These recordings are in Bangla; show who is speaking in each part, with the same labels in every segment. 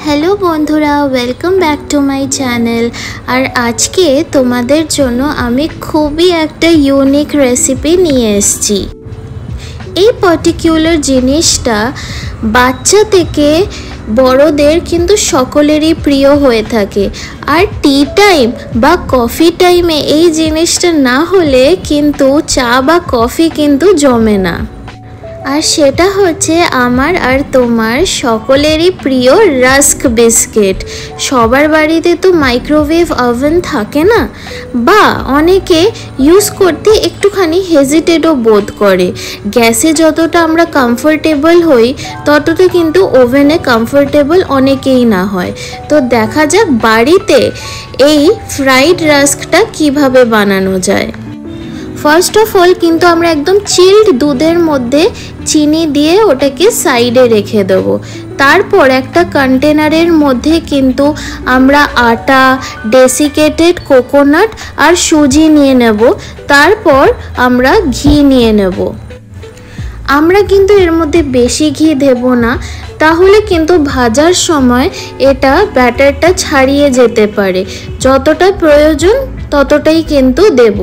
Speaker 1: হ্যালো বন্ধুরা, welcome back to my channel. আর আজকে তোমাদের জন্য আমি খুবই একটা ইউনিক রেসিপি নিয়ে এসেছি। এই পার্টিকুলার জিনিসটা বাচ্চা থেকে বড়দের কিন্তু সকলেরই প্রিয় হয়ে থাকে। আর টি টাইম বা কফি টাইমে এই জিনিসটা না হলে কিন্তু চা বা কফি কিন্তু জমে না। আর সেটা হচ্ছে আমার আর তোমার সকলেরই প্রিয় রাস্ক বিস্কিট। সবার বাড়িতে তো মাইক্রোওয়েভ ওভেন থাকে না, বা অনেকে ইউজ করতে একটুখানি হেজিটেটও বোধ করে। গ্যাসে যতটা আমরা কমফোর্টেবল হই ততটা কিন্তু ওভেনে কমফোর্টেবল অনেকেই না হয়। তো দেখা যাক বাড়িতে এই ফ্রাইড রাস্কটা কিভাবে বানানো যায়। ফার্স্ট অফ অল কিন্তু আমরা একদম চিল্ড দুধের মধ্যে চিনি দিয়ে ওটাকে সাইডে রেখে দেবো। তারপর একটা কন্টেনারের মধ্যে কিন্তু আমরা আটা, ডেসিকেটেড কোকোনাট আর সুজি নিয়ে নেব। তারপর আমরা ঘি নিয়ে নেব। আমরা কিন্তু এর মধ্যে বেশি ঘি দেব না, তাহলে কিন্তু ভাজার সময় এটা ব্যাটারটা ছাড়িয়ে যেতে পারে। যতটা প্রয়োজন ততটাই কিন্তু দেব,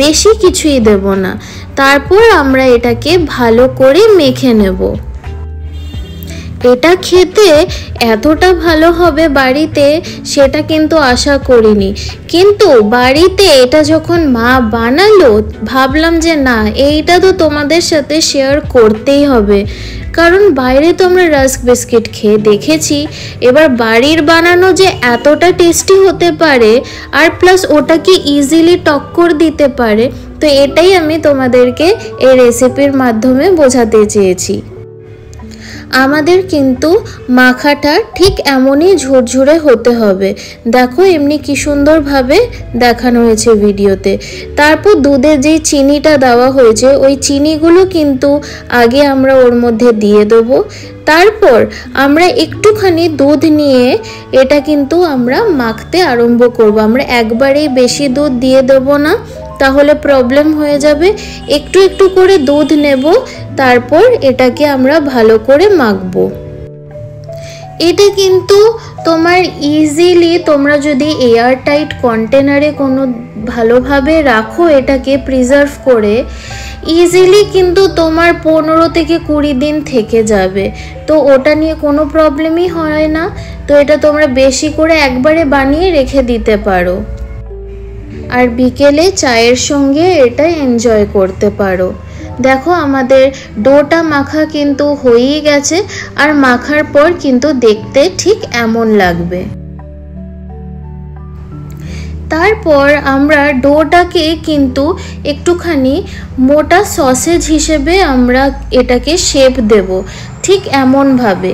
Speaker 1: বেশি কিছুই দেব না। তারপর আমরা এটাকে ভালো করে মেখে নেব। এটা খেতে এতটা ভালো হবে বাড়িতে সেটা কিন্তু আশা করিনি, কিন্তু বাড়িতে এটা যখন মা বানালো ভাবলাম যে না, এইটা তো তোমাদের সাথে শেয়ার করতেই হবে। কারণ বাইরে তো আমরা রাস্ক বিস্কিট খেয়ে দেখেছি, এবার বাড়ির বানানো যে এতটা টেস্টি হতে পারে আর প্লাস ওটাকে ইজিলি টক্কর দিতে পারে, তো এটাই আমি তোমাদেরকে এই রেসিপির মাধ্যমে বোঝাতে চেয়েছি। আমাদের কিন্তু মাখাটা ঠিক এমনই ঝুরঝুরে হতে হবে। দেখো এমনি কি সুন্দরভাবে দেখানো হয়েছে ভিডিওতে। তারপর দুধে যে চিনিটা দেওয়া হয়েছে ওই চিনিগুলো কিন্তু আগে আমরা ওর মধ্যে দিয়ে দেবো। তারপর আমরা একটুখানি দুধ নিয়ে এটা কিন্তু আমরা মাখতে আরম্ভ করব। আমরা একবারেই বেশি দুধ দিয়ে দেবো না, তাহলে প্রবলেম হয়ে যাবে। একটু একটু করে দুধ নেব, তারপর এটাকে আমরা ভালো করে মাখবো। এটা কিন্তু তোমার ইজিলি তোমরা যদি এয়ার টাইট কন্টেনারে কোনো ভালোভাবে রাখো, এটাকে প্রিজার্ভ করে, ইজিলি কিন্তু তোমার 15 থেকে 20 দিন থেকে যাবে। তো ওটা নিয়ে কোনো প্রবলেমই হয় না। তো এটা তোমরা বেশি করে একবারে বানিয়ে রেখে দিতে পারো, আর বিকেলে চায়ের সঙ্গে এটা এনজয় করতে পারো। দেখো আমাদের ডোটা মাখা কিন্তু হয়েই গেছে, আর মাখার পর কিন্তু দেখতে ঠিক এমন লাগবে। তারপর আমরা ডোটাকে কিন্তু একটুখানি মোটা সসেজ হিসেবে আমরা এটাকে শেপ দেব, ঠিক এমনভাবে।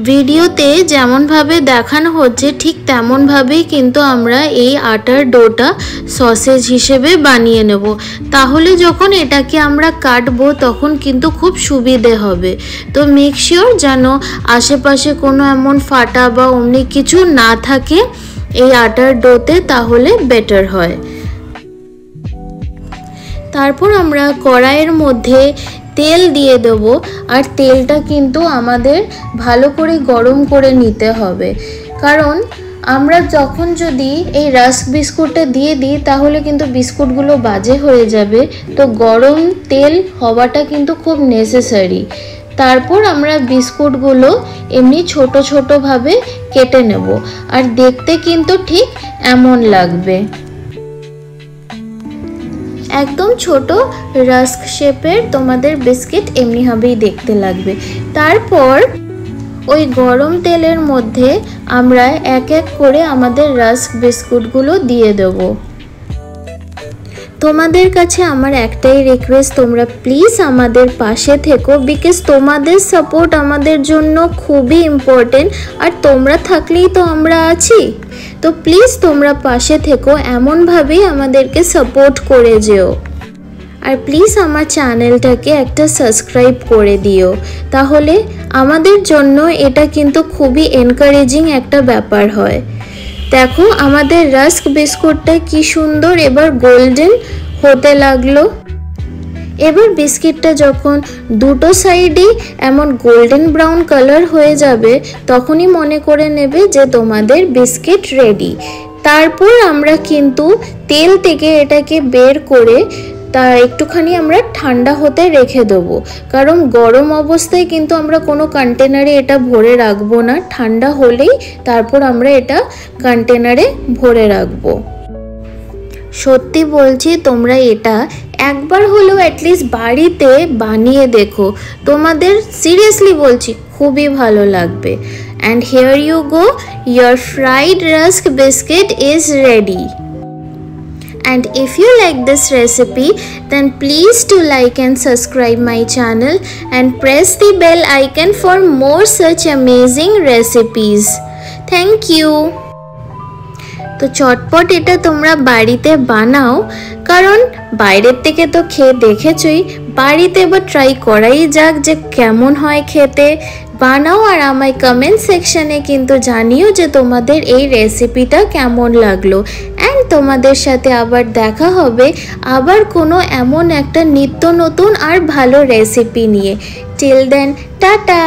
Speaker 1: ভিডিওতে যেমনভাবে দেখানো হচ্ছে ঠিক তেমনভাবেই কিন্তু আমরা এই আটার ডোটা সসেজ হিসেবে বানিয়ে নেব। তাহলে যখন এটাকে আমরা কাটবো তখন কিন্তু খুব সুবিধে হবে। তো মেক শিওর যেন আশেপাশে কোনো এমন ফাটা বা অমনি কিছু না থাকে এই আটার ডোতে, তাহলে বেটার হয়। তারপর আমরা কড়াইয়ের মধ্যে তেল দিয়ে দেব, আর তেলটা কিন্তু আমাদের ভালো করে গরম করে নিতে হবে। কারণ আমরা যখন যদি এই রাস্ক বিস্কুটটা দিয়ে দিই তাহলে কিন্তু বিস্কুটগুলো বাজে হয়ে যাবে। তো গরম তেল হওয়াটা কিন্তু খুব নেসেসারি। তারপর আমরা বিস্কুটগুলো এমনি ছোট ছোটোভাবে কেটে নেব, আর দেখতে কিন্তু ঠিক এমন লাগবে। একদম ছোট রাস্ক শেপের তোমাদের বিস্কিট এমনিভাবেই দেখতে লাগবে। তারপর ওই গরম তেলের মধ্যে আমরা এক এক করে আমাদের রাস্ক বিস্কুটগুলো দিয়ে দেব। তোমাদের কাছে আমার একটাই রিকোয়েস্ট, তোমরা প্লিজ আমাদের পাশে থেকো, বিকজ তোমাদের সাপোর্ট আমাদের জন্য খুবই ইম্পর্টেন্ট। আর তোমরা থাকলেই তো আমরা আছি। তো প্লিজ তোমরা পাশে থেকো, এমনভাবেই আমাদেরকে সাপোর্ট করে যেও। আর প্লিজ আমার চ্যানেলটাকে একটা সাবস্ক্রাইব করে দিও, তাহলে আমাদের জন্য এটা কিন্তু খুবই এনকারেজিং একটা ব্যাপার হয়। দেখো আমাদের রাস্ক বিস্কুটটা কি সুন্দর এবার গোল্ডেন হতে লাগলো। এবার বিস্কিটটা যখন দুটো সাইডেই এমন গোল্ডেন ব্রাউন কালার হয়ে যাবে তখনই মনে করে নেবে যে তোমাদের বিস্কিট রেডি। তারপর আমরা কিন্তু তেল থেকে এটাকে বের করে তা একটুখানি আমরা ঠান্ডা হতে রেখে দেবো, কারণ গরম অবস্থায় কিন্তু আমরা কোনো কন্টেনারে এটা ভরে রাখবো না, ঠান্ডা হলেই তারপর আমরা এটা কন্টেনারে ভরে রাখবো। সত্যি বলছি তোমরা এটা একবার হলেও অ্যাটলিস্ট বাড়িতে বানিয়ে দেখো, তোমাদের সিরিয়াসলি বলছি খুবই ভালো লাগবে। And here you go, your fried rusk biscuit is ready. And if you like this recipe, then please do like and subscribe my channel and press the bell icon for more such amazing recipes. Thank you. তো চটপট এটা তোমরা বাড়িতে বানাও, কারণ বাইরের থেকে তো খেয়ে দেখেছই, বাড়িতে এবার ট্রাই করাই যাক যে কেমন হয় খেতে। বানাও আর আমায় কমেন্ট সেকশানে কিন্তু জানিও যে তোমাদের এই রেসিপিটা কেমন লাগলো। অ্যান্ড তোমাদের সাথে আবার দেখা হবে আবার কোনো এমন একটা নিত্য নতুন আর ভালো রেসিপি নিয়ে। Till then tata.